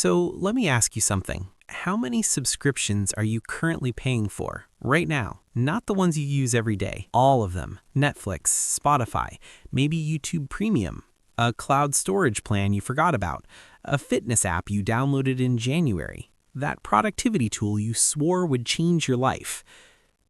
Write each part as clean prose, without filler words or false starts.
So let me ask you something. How many subscriptions are you currently paying for right now? Not the ones you use every day, all of them. Netflix, Spotify, maybe YouTube Premium, a cloud storage plan you forgot about, a fitness app you downloaded in January, that productivity tool you swore would change your life.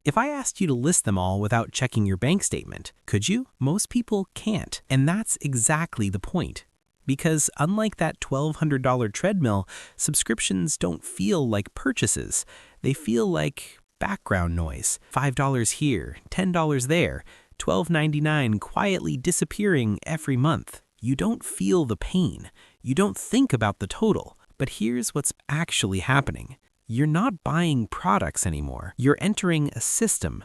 If I asked you to list them all without checking your bank statement, could you? Most people can't, and that's exactly the point. Because unlike that $1,200 treadmill, subscriptions don't feel like purchases. They feel like background noise. $5 here, $10 there, $12.99 quietly disappearing every month. You don't feel the pain. You don't think about the total. But here's what's actually happening. You're not buying products anymore. You're entering a system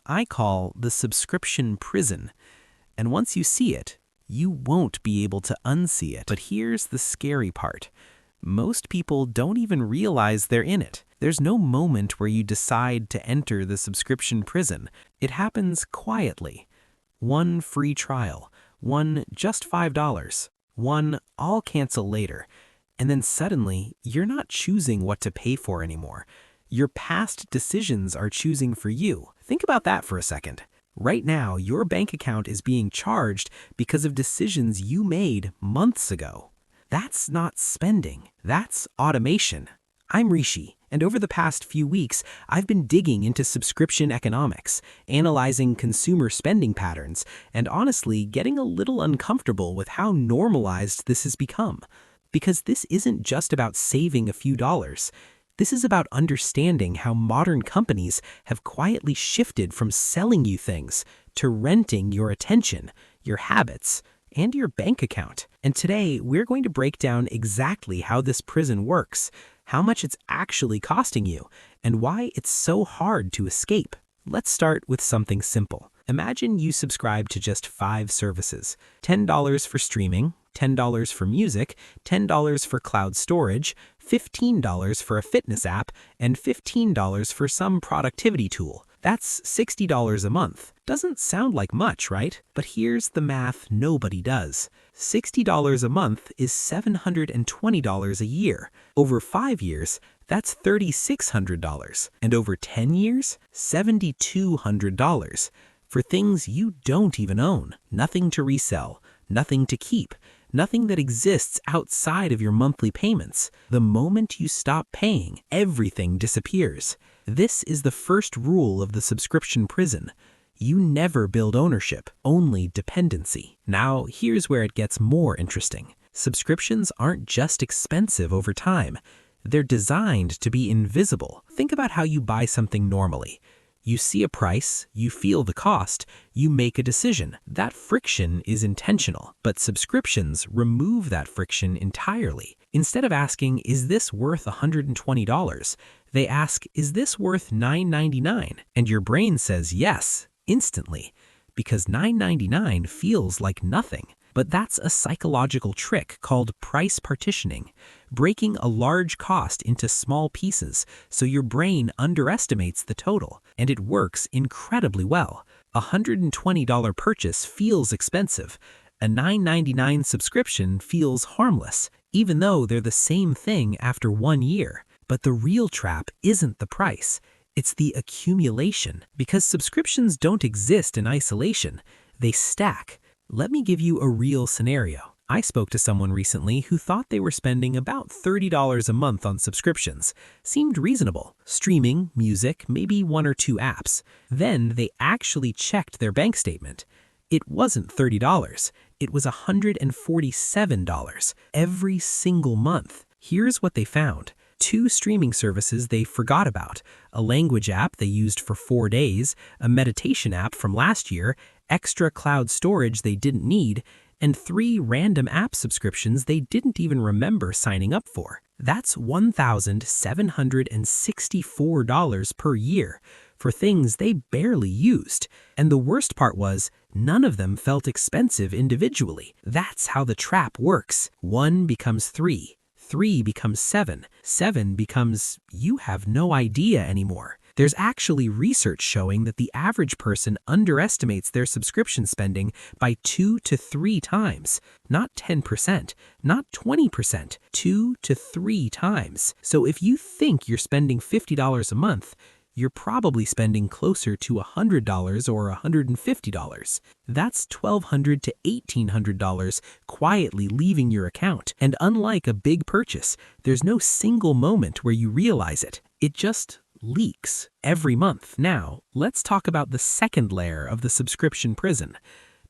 I call the subscription prison. And once you see it, you won't be able to unsee it. But here's the scary part. Most people don't even realize they're in it. There's no moment where you decide to enter the subscription prison. It happens quietly. One free trial, one just $5, one I'll cancel later. And then suddenly, you're not choosing what to pay for anymore. Your past decisions are choosing for you. Think about that for a second. Right now, your bank account is being charged because of decisions you made months ago. That's not spending. That's automation. I'm Rishi, and over the past few weeks, I've been digging into subscription economics, analyzing consumer spending patterns, and honestly getting a little uncomfortable with how normalized this has become. Because this isn't just about saving a few dollars. This is about understanding how modern companies have quietly shifted from selling you things to renting your attention, your habits, and your bank account. And today, we're going to break down exactly how this prison works, how much it's actually costing you, and why it's so hard to escape. Let's start with something simple. Imagine you subscribe to just 5 services: $10 for streaming, $10 for music, $10 for cloud storage, $15 for a fitness app, and $15 for some productivity tool. That's $60 a month. Doesn't sound like much, right? But here's the math nobody does. $60 a month is $720 a year. Over 5 years, that's $3,600. And over 10 years, $7,200. For things you don't even own. Nothing to resell, nothing to keep. Nothing that exists outside of your monthly payments. The moment you stop paying, everything disappears. This is the first rule of the subscription prison. You never build ownership, only dependency. Now, here's where it gets more interesting. Subscriptions aren't just expensive over time. They're designed to be invisible. Think about how you buy something normally. You see a price, you feel the cost, you make a decision. That friction is intentional, but subscriptions remove that friction entirely. Instead of asking, is this worth $120? They ask, is this worth $9.99? And your brain says yes, instantly, because $9.99 feels like nothing. But that's a psychological trick called price partitioning, breaking a large cost into small pieces so your brain underestimates the total. And it works incredibly well. A $120 purchase feels expensive. A $9.99 subscription feels harmless, even though they're the same thing after 1 year. But the real trap isn't the price. It's the accumulation. Because subscriptions don't exist in isolation. They stack. Let me give you a real scenario. I spoke to someone recently who thought they were spending about $30 a month on subscriptions. Seemed reasonable. Streaming, music, maybe 1 or 2 apps. Then they actually checked their bank statement. It wasn't $30. It was $147 every single month. Here's what they found. 2 streaming services they forgot about, a language app they used for 4 days, a meditation app from last year, extra cloud storage they didn't need, and 3 random app subscriptions they didn't even remember signing up for. That's $1,764 per year for things they barely used. And the worst part was, none of them felt expensive individually. That's how the trap works. 1 becomes 3. 3 becomes 7. 7 becomes you have no idea anymore. There's actually research showing that the average person underestimates their subscription spending by 2 to 3 times. Not 10%, not 20%, 2 to 3 times. So if you think you're spending $50 a month, you're probably spending closer to $100 or $150. That's $1,200 to $1,800 quietly leaving your account. And unlike a big purchase, there's no single moment where you realize it. It just leaks every month. Now, let's talk about the second layer of the subscription prison,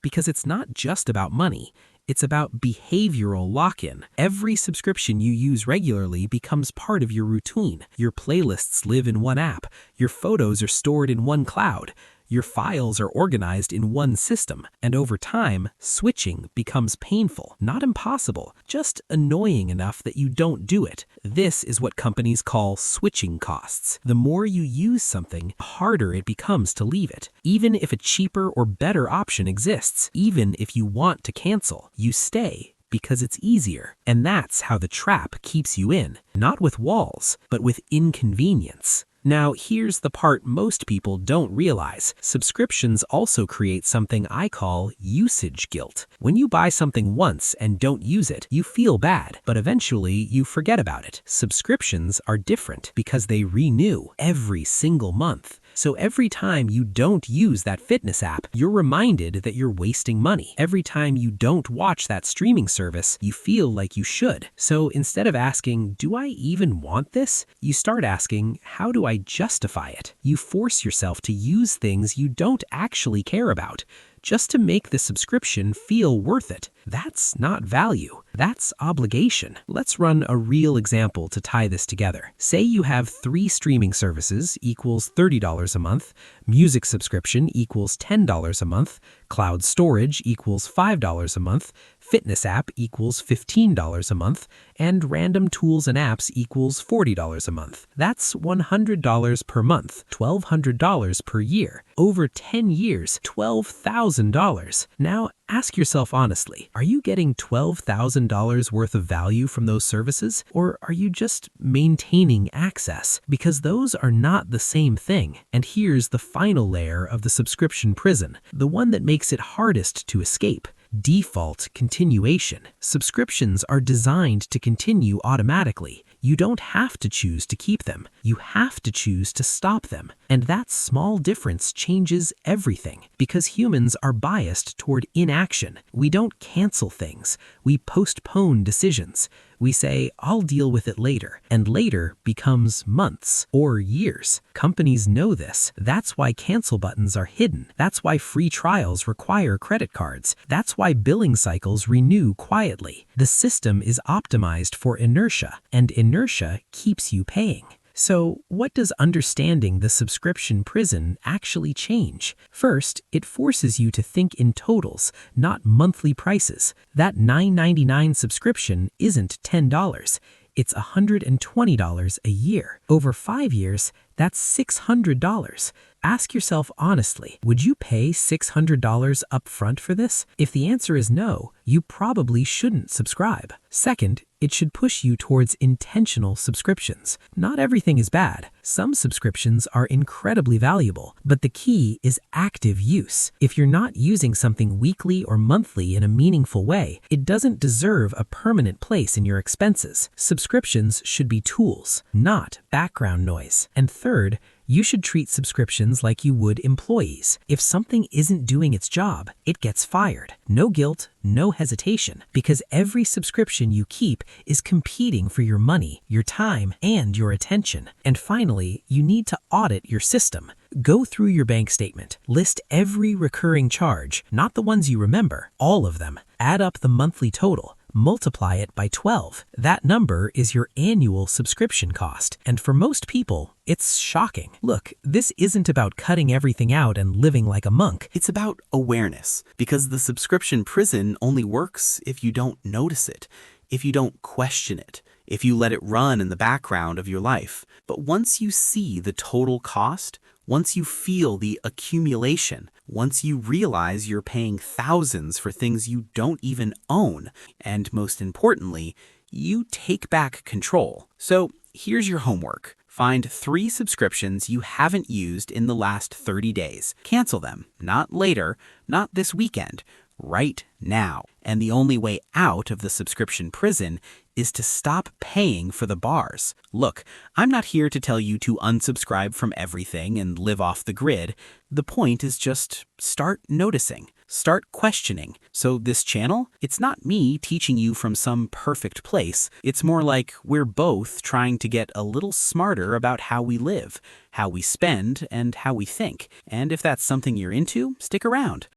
because it's not just about money. It's about behavioral lock-in. Every subscription you use regularly becomes part of your routine. Your playlists live in one app. Your photos are stored in one cloud. Your files are organized in one system. And over time, switching becomes painful, not impossible, just annoying enough that you don't do it. This is what companies call switching costs. The more you use something, the harder it becomes to leave it. Even if a cheaper or better option exists, even if you want to cancel, you stay because it's easier. And that's how the trap keeps you in, not with walls, but with inconvenience. Now, here's the part most people don't realize. Subscriptions also create something I call usage guilt. When you buy something once and don't use it, you feel bad, but eventually you forget about it. Subscriptions are different because they renew every single month. So every time you don't use that fitness app, you're reminded that you're wasting money. Every time you don't watch that streaming service, you feel like you should. So instead of asking, do I even want this? You start asking, how do I justify it? You force yourself to use things you don't actually care about, just to make the subscription feel worth it. That's not value. That's obligation. Let's run a real example to tie this together. Say you have 3 streaming services equals $30 a month, music subscription equals $10 a month, cloud storage equals $5 a month, fitness app equals $15 a month, and random tools and apps equals $40 a month. That's $100 per month, $1,200 per year. Over 10 years, $12,000. Now, ask yourself honestly, are you getting $12,000 worth of value from those services? Or are you just maintaining access? Because those are not the same thing. And here's the final layer of the subscription prison, the one that makes it hardest to escape. Default continuation. Subscriptions are designed to continue automatically. You don't have to choose to keep them. You have to choose to stop them. And that small difference changes everything, because humans are biased toward inaction. We don't cancel things. We postpone decisions. We say, I'll deal with it later, and later becomes months or years. Companies know this. That's why cancel buttons are hidden. That's why free trials require credit cards. That's why billing cycles renew quietly. The system is optimized for inertia, and inertia keeps you paying. So, what does understanding the subscription prison actually change? First, it forces you to think in totals, not monthly prices. That $9.99 subscription isn't $10. It's $120 a year. Over 5 years, that's $600. Ask yourself honestly, would you pay $600 up front for this? If the answer is no, you probably shouldn't subscribe. Second, it should push you towards intentional subscriptions. Not everything is bad. Some subscriptions are incredibly valuable, but the key is active use. If you're not using something weekly or monthly in a meaningful way, it doesn't deserve a permanent place in your expenses. Subscriptions should be tools, not background noise. And third, you should treat subscriptions like you would employees. If something isn't doing its job, it gets fired. No guilt, no hesitation, because every subscription you keep is competing for your money, your time, and your attention. And finally, you need to audit your system. Go through your bank statement. List every recurring charge, not the ones you remember, all of them. Add up the monthly total. Multiply it by 12. That number is your annual subscription cost. And for most people, it's shocking. Look, this isn't about cutting everything out and living like a monk. It's about awareness, because the subscription prison only works if you don't notice it, if you don't question it, if you let it run in the background of your life. But once you see the total cost, once you feel the accumulation, once you realize you're paying thousands for things you don't even own, and most importantly, you take back control. So here's your homework. Find 3 subscriptions you haven't used in the last 30 days. Cancel them. Not later, not this weekend. Right now. And the only way out of the subscription prison is to stop paying for the bars. Look, I'm not here to tell you to unsubscribe from everything and live off the grid. The point is just start noticing. Start questioning. So this channel, it's not me teaching you from some perfect place. It's more like we're both trying to get a little smarter about how we live, how we spend, and how we think. And if that's something you're into, stick around.